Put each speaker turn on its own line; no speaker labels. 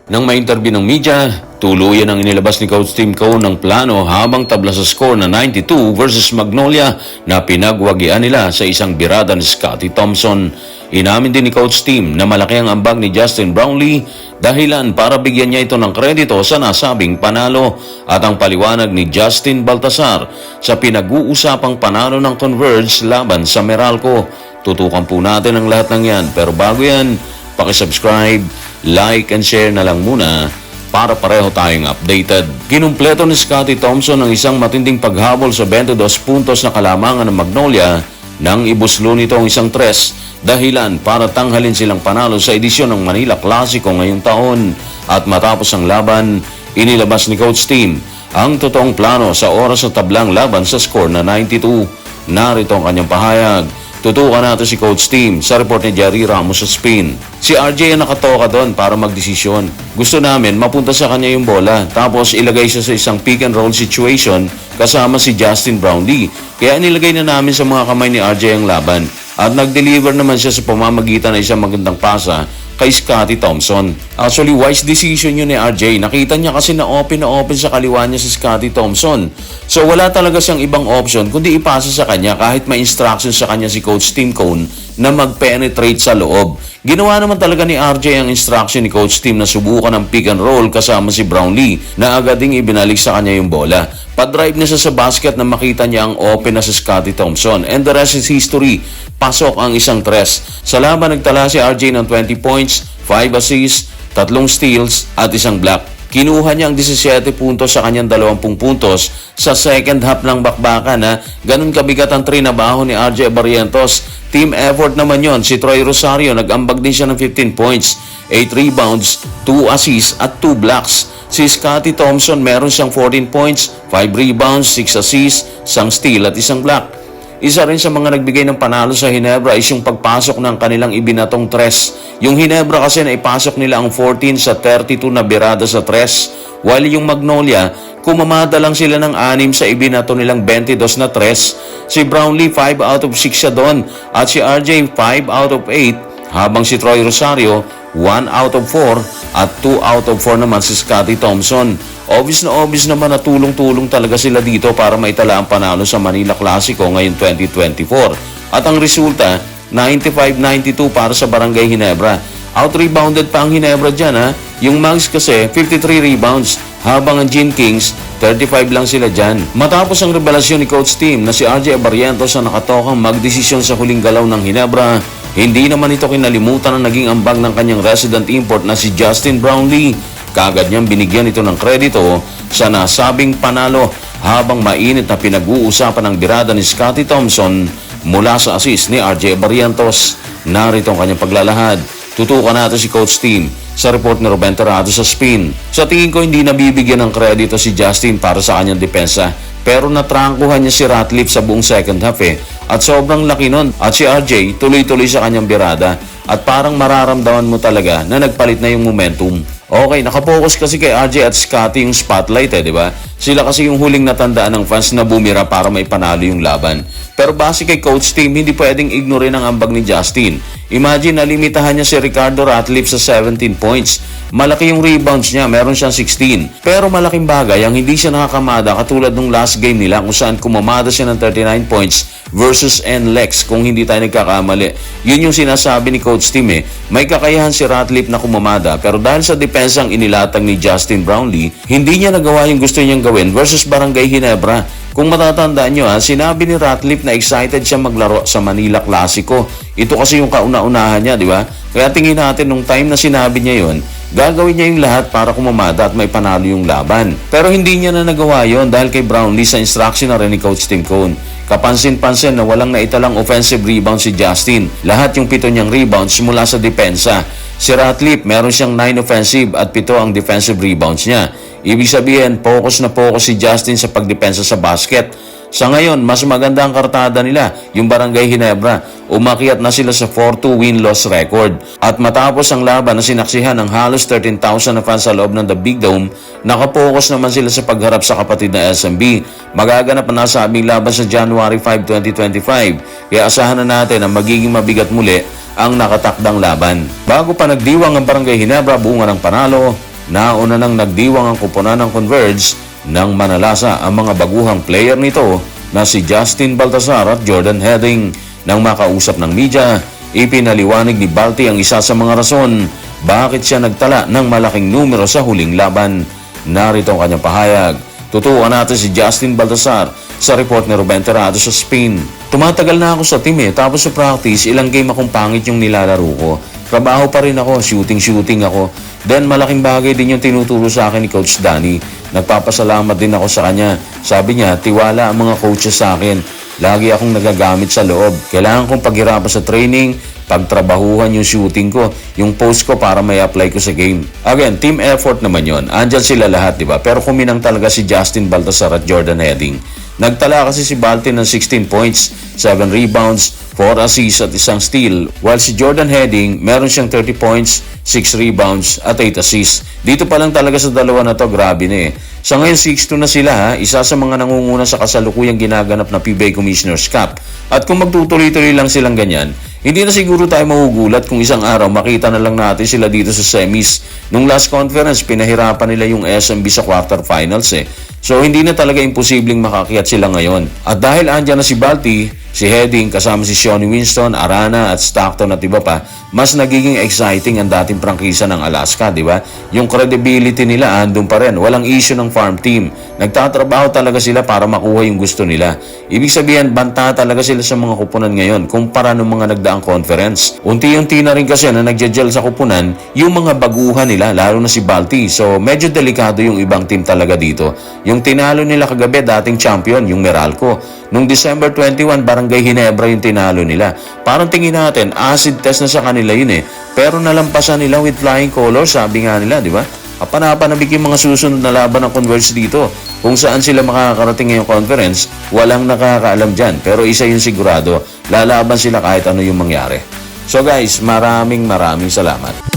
Nang ma-interview ng media, tuluyan ang inilabas ni Coach Tim Cone ng plano habang tabla sa score na 92 versus Magnolia na pinagwagian nila sa isang birada ni Scotty Thompson. Inamin din ni Coach Tim na malaki ang ambag ni Justin Brownlee dahilan para bigyan niya ito ng kredito sa nasabing panalo at ang paliwanag ni Justin Baltasar sa pinag-uusapang panalo ng Converge laban sa Meralco. Tutukan po natin ang lahat ng yan, pero bago yan, pakisubscribe, like and share na lang muna para pareho tayong updated. Kinumpleto ni Scotty Thompson ang isang matinding paghabol sa 22 puntos na kalamangan ng Magnolia nang ibuslo nito ang isang tres dahilan para tanghalin silang panalo sa edisyon ng Manila Clasico ngayong taon. At matapos ang laban, inilabas ni Coach Tim ang totoong plano sa oras sa tablang laban sa score na 92. Narito ang kanyang pahayag. Tutukan natin si Coach Tim sa report ni Jerry Ramos sa Spin. Si RJ ang nakatoka doon para magdesisyon. Gusto namin mapunta sa kanya yung bola tapos ilagay siya sa isang pick and roll situation kasama si Justin Brownlee. Kaya nilagay na namin sa mga kamay ni RJ ang laban. At nag-deliver naman siya sa pamamagitan ng isang magandang pasa kay Scotty Thompson. Actually, wise decision yun ni RJ. Nakita niya kasi na open sa kaliwa niya si Scotty Thompson. So wala talaga siyang ibang option kundi ipasa sa kanya kahit may instruction sa kanya si Coach Tim Cone na mag-penetrate sa loob. Ginawa naman talaga ni RJ ang instruction ni Coach Tim na subukan ang pick and roll kasama si Brownlee na agad ding ibinalik sa kanya yung bola. Pa-drive na siya sa basket na makita niya ang open na si Scotty Thompson. And the rest is history. Pasok ang isang tres. Sa laban nagtala si RJ ng 20 points, 5 assists, 3 steals at isang block. Kinuha niya ang 17 puntos sa kanyang 20 puntos sa second half ng bakbakan na ganun kabigat ang trinabaho ni RJ Barrientos. Team effort naman yon. Si Troy Rosario nag-ambag din siya ng 15 points, 8 rebounds, 2 assists at 2 blocks. Si Scotty Thompson meron siyang 14 points, 5 rebounds, 6 assists, 1 steal at 1 block. Isa rin sa mga nagbigay ng panalo sa Ginebra is yung pagpasok ng kanilang ibinatong tres. Yung Ginebra kasi na ipasok nila ang 14 sa 32 na birada sa tres. While yung Magnolia, kumamada lang sila ng 6 sa ibinato nilang 22 na tres. Si Brownlee 5 out of 6 siya doon at si RJ 5 out of 8 habang si Troy Rosario 1 out of 4 at 2 out of 4 naman si Scotty Thompson. Obvious naman na tulong-tulong talaga sila dito para maitala ang panalo sa Manila Clasico ngayong 2024. At ang resulta, 95-92 para sa Barangay Ginebra. Out-rebounded pa ang Ginebra dyan ha. Yung Mags kasi 53 rebounds habang ang Gin Kings 35 lang sila dyan. Matapos ang revelasyon ni Coach Tim na si RJ Barrientos ang nakatokang magdesisyon sa huling galaw ng Ginebra, hindi naman ito kinalimutan ang naging ambag ng kanyang resident import na si Justin Brownlee. Kagad niyang binigyan ito ng kredito sa nasabing panalo habang mainit na pinag-uusapan ng birada ni Scotty Thompson mula sa assist ni RJ Barrientos. Narito ang kanyang paglalahad. Tutukan natin si Coach Tim sa report ni Ruben Terrado sa Spin. Sa tingin ko hindi nabibigyan ng kredito si Justin para sa kanyang depensa. Pero natrangkuhan niya si Ratliff sa buong second half At sobrang laki nun. At si RJ tuloy-tuloy sa kanyang birada. At parang mararamdaman mo talaga na nagpalit na yung momentum. Okay, nakapokus kasi kay RJ at Scotty yung spotlight di ba? Sila kasi yung huling natandaan ng fans na bumira para may panalo yung laban. Pero base kay Coach Tim, hindi pwedeng ignorin ang ambag ni Justin. Imagine, nalimitahan niya si Ricardo Ratliff sa 17 points. Malaki yung rebounds niya, meron siyang 16. Pero malaking bagay ang hindi siya nakakamada katulad nung last game nila kung saan kumamada siya ng 39 points versus NLEX kung hindi tayo nagkakamali. Yun yung sinasabi ni Coach Tim May kakayahan si Ratliff na kumamada pero dahil sa depensang inilatag ni Justin Brownlee, hindi niya nagawa yung gusto niyang gawin versus Barangay Ginebra. Kung matatandaan nyo sinabi ni Ratliff na excited siya maglaro sa Manila Clasico. Ito kasi yung kauna-unahan niya, di ba? Kaya tingin natin nung time na sinabi niya yon, gagawin niya yung lahat para kumamada at may panalo yung laban. Pero hindi niya na nagawa yon dahil kay Brownlee sa instruction na rin ni Coach Tim Cone. Kapansin-pansin na walang naitalang offensive rebound si Justin. Lahat yung 7 niyang rebounds mula sa depensa. Si Ratliff, meron siyang 9 offensive at 7 ang defensive rebounds niya. Ibig sabihin, focus si Justin sa pagdepensa sa basket. Sa ngayon, mas maganda ang kartada nila, yung Barangay Ginebra. Umakyat na sila sa 4-2 win-loss record. At matapos ang laban na sinaksihan ng halos 13,000 na fans sa loob ng The Big Dome, nakapokus naman sila sa pagharap sa kapatid na SMB. Magaganap ang nasabing laban sa January 5, 2025. Kaya asahan na natin na magiging mabigat muli ang nakatakdang laban. Bago pa nagdiwang ang Barangay Ginebra, bunga ng panalo, nauna nang nagdiwang ang kuponan ng Converge nang manalasa ang mga baguhang player nito na si Justin Baltasar at Jordan Heading. Nang makausap ng media, ipinaliwanag ni Balti ang isa sa mga rason bakit siya nagtala ng malaking numero sa huling laban. Narito ang kanyang pahayag. Tutukan natin si Justin Baltasar sa report ni Ruben Terrado sa Spain. Tumatagal na ako sa team tapos sa practice ilang game akong pangit yung nilalaro ko. Trabaho pa rin ako, shooting ako. Then malaking bagay din yung tinuturo sa akin ni Coach Danny. Nagpapasalamat din ako sa kanya. Sabi niya, tiwala ang mga coaches sa akin. Lagi akong nagagamit sa loob. Kailangan kong paghirapan sa training, pagtrabahuhan yung shooting ko, yung post ko para may apply ko sa game. Again, team effort naman yon. Andyan sila lahat, di ba? Pero kuminang talaga si Justin Baltasar at Jordan Heading. Nagtala kasi si Balti ng 16 points, 7 rebounds, 4 assists at isang steal. While si Jordan Heading, meron siyang 30 points, 6 rebounds at 8 assists. Dito pa lang talaga sa dalawa na to, grabe na eh. Sa ngayon 6-2 na sila ha, isa sa mga nangunguna sa kasalukuyang ginaganap na PBA Commissioner's Cup. At kung magtutuloy-tuloy lang silang ganyan, hindi na siguro tayo mahugulat kung isang araw makita na lang natin sila dito sa semis. Nung last conference, pinahirapan nila yung SMB sa quarterfinals eh. So hindi na talaga imposibleng makakiyat sila ngayon. At dahil andyan na si Balti, si Heading kasama si Shawnee Winston, Arana at Stockton at iba pa, mas nagiging exciting ang dating prangkisa ng Alaska, di ba? Yung credibility nila andun pa rin. Walang issue ng farm team. Nagtatrabaho talaga sila para makuha yung gusto nila. Ibig sabihin, banta talaga sila sa mga kupunan ngayon kumpara ng mga nagdaang conference. Unti-unti na rin kasi na nagja-gel sa kupunan yung mga baguhan nila, lalo na si Balti. So medyo delikado yung ibang team talaga dito. Yung tinalo nila kagabi, dating champion, yung Meralco. Nung December 21, Barangay Ginebra yung tinalo nila. Parang tingin natin, acid test na sa kanila yun eh. Pero nalampasan nila with flying colors, sabi nga nila, di ba? Kapanapanabik yung mga susunod na laban ng Converge dito. Kung saan sila makakarating ngayong conference, walang nakakaalam dyan. Pero isa yung sigurado, lalaban sila kahit ano yung mangyari. So guys, maraming salamat.